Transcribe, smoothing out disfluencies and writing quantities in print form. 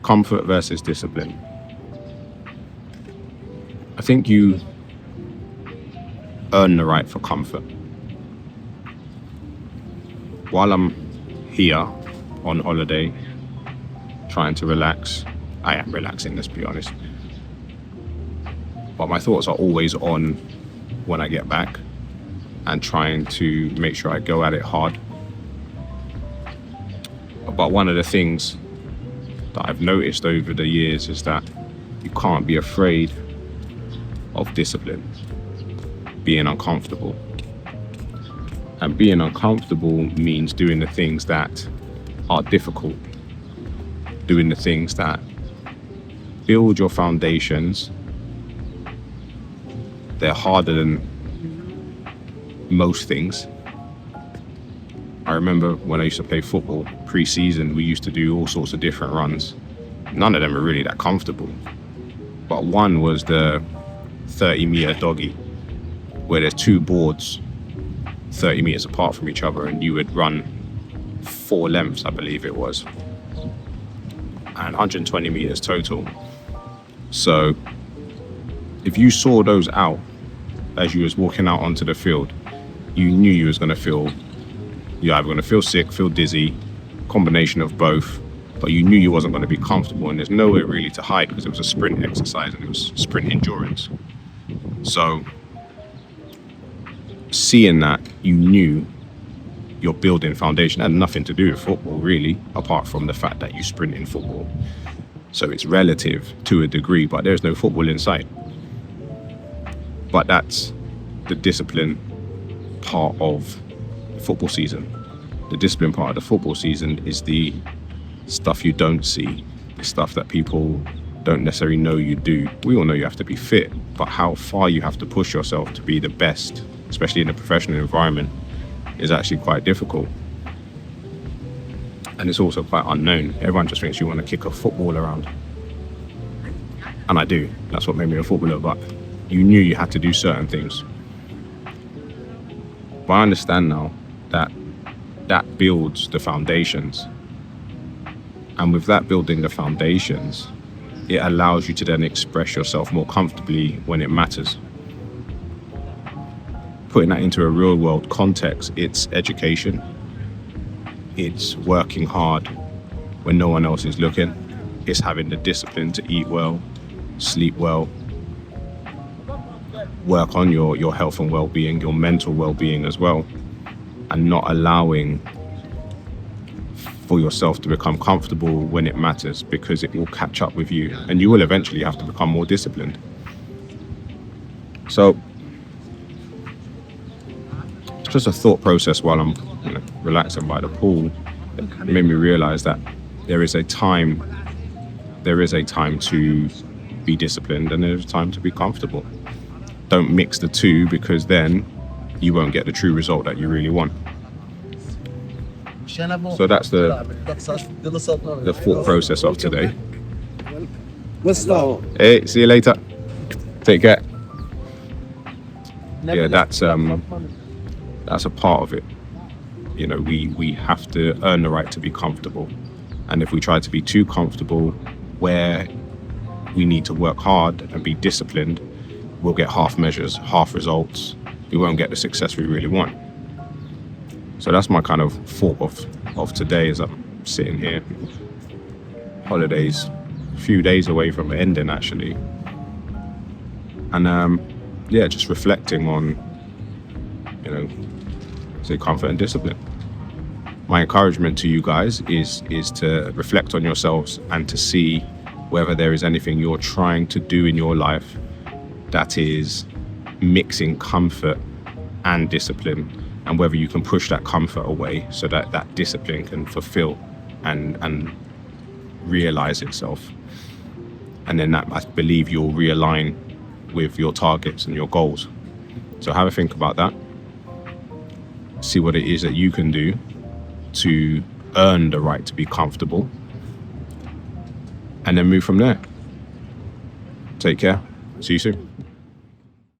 Comfort versus discipline. I think you earn the right for comfort. While I'm here on holiday, trying to relax, I am relaxing, let's be honest. But my thoughts are always on when I get back and trying to make sure I go at it hard. But one of the things that I've noticed over the years is that you can't be afraid of discipline, being uncomfortable. And being uncomfortable means doing the things that are difficult, doing the things that build your foundations. They're harder than most things. I remember when I used to play football pre-season, we used to do all sorts of different runs. None of them were really that comfortable. But one was the 30-meter doggy, where there's two boards 30 meters apart from each other, and you would run 4 lengths, I believe it was, and 120 meters total. So if you saw those out as you was walking out onto the field, you knew you was going to feel, you're either going to feel sick, feel dizzy, combination of both, but you knew you wasn't going to be comfortable, and there's nowhere really to hide because it was a sprint exercise and it was sprint endurance. So seeing that, you knew you're building foundation. It had nothing to do with football really, apart from the fact that you sprint in football. So it's relative to a degree, but there's no football in sight. But that's the discipline part of the football season. The discipline part of the football season is the stuff you don't see, the stuff that people don't necessarily know you do. We all know you have to be fit, but how far you have to push yourself to be the best, especially in a professional environment, is actually quite difficult. And it's also quite unknown. Everyone just thinks you want to kick a football around. And I do. That's what made me a footballer, but you knew you had to do certain things. But I understand now that that builds the foundations. And with that building the foundations, it allows you to then express yourself more comfortably when it matters. Putting that into a real world context, it's education. It's working hard when no one else is looking. It's having the discipline to eat well, sleep well, work on your health and well-being, your mental well-being as well, and not allowing for yourself to become comfortable when it matters, because it will catch up with you and you will eventually have to become more disciplined. So it's just a thought process while I'm relaxing by the pool. It made me realize that there is a time to be disciplined and there's a time to be comfortable. Don't mix the two, because then you won't get the true result that you really want. So that's the thought process of today. Hey, see you later. Take care. Yeah, that's a part of it. You know, we have to earn the right to be comfortable. And if we try to be too comfortable where we need to work hard and be disciplined, we'll get half measures, half results. We won't get the success we really want. So that's my kind of thought of today as I'm sitting here. Holidays, a few days away from ending actually. And just reflecting on, say comfort and discipline. My encouragement to you guys is to reflect on yourselves and to see whether there is anything you're trying to do in your life that is mixing comfort and discipline, and whether you can push that comfort away so that that discipline can fulfill and realize itself. And then that, I believe, you'll realign with your targets and your goals. So have a think about that. See what it is that you can do to earn the right to be comfortable, and then move from there. Take care. See you soon.